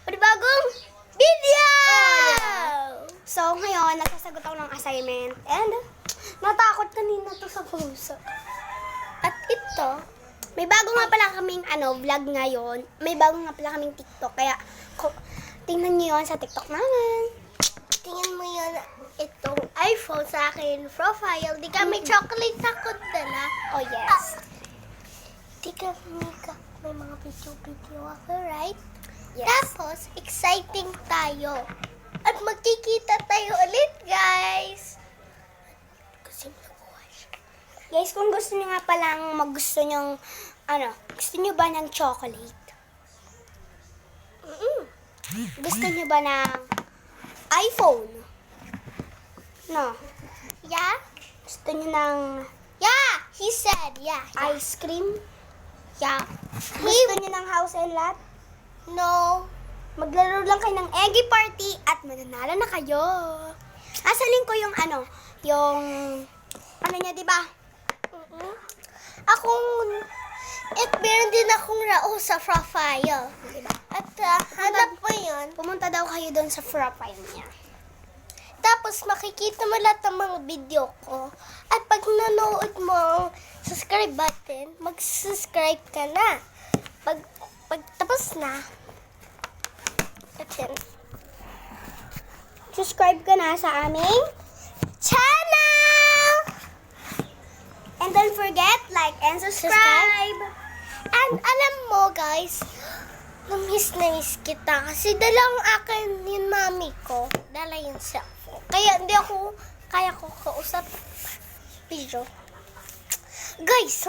panibagong video! So, ngayon, nagsasagot ako ng assignment. And, natakot kanina to sa puso. At ito, may bago nga pala kaming vlog ngayon. May bago nga pala kaming TikTok. Kaya, tingnan nyo yun sa TikTok namin. Tingnan mo yun, itong iPhone sa akin, profile. Di ka may chocolate ako dala. Oh, yes. Di ka, Mika, may mga video ako, right? Yes. Tapos, exciting tayo. At magkikita tayo ulit, guys. Kasi mabuhay siya. Guys, kung gusto nyo nga palang gusto nyo ba ng chocolate? Gusto nyo ba ng iPhone? No. Yeah? Gusto nyo ng Yeah! He said, yeah. ice cream? Yeah. Gusto nyo ng house and lot? No. Maglaro lang kayo ng eggy party at mananalo na kayo. Asalin ko yung niya, di ba? Meron din akong rao sa profile. Diba? At hanap mo yun. Pumunta daw kayo doon sa profile niya. Tapos makikita mo lahat ng mga video ko. At pag nanood mo ang subscribe button, mag-subscribe ka na. Pag tapos na, at yan. Subscribe ka na sa aming Channel! and don't forget, like and subscribe. And alam mo guys, na-miss kita kasi dalang akin yung mami ko, dala yung cellphone. Kaya hindi ako, kaya ko kausap video. Guys,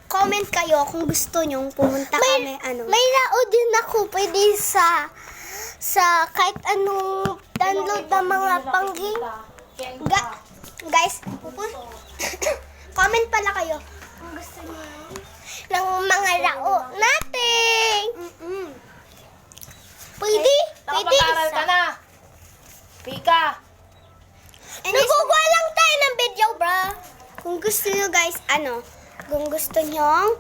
Comment kayo kung gusto nyong pumunta kami, may lao din ako pwede sa kahit anong download ng mga pangging. Guys, comment pala kayo kung gusto nyo Ng mga lao natin. Pwede Nakapag-aral ka isa. na. Pika. Nagagawa lang tayo ng video, bro. Kung gusto nyo guys, kung gusto nyo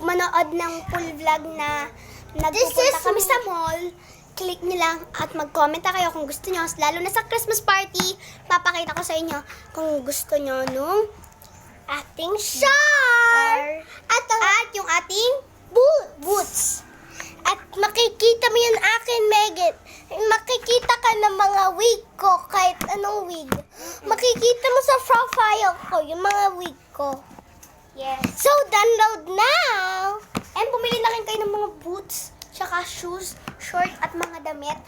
manood ng full vlog na This nagpupunta is kami me. sa mall, click nyo lang at mag-comment na kayo kung gusto nyo. Lalo na sa Christmas party, papakita ko sa inyo kung gusto nyo nung Ating share. at yung ating Boots. At makikita mo yung akin, Megan. Makikita ka ng mga wig ko, kahit anong wig. Makikita mo sa profile ko, yung mga wig ko. yes. So, download now! And bumili na rin kayo ng mga boots, tsaka shoes, short at mga damit.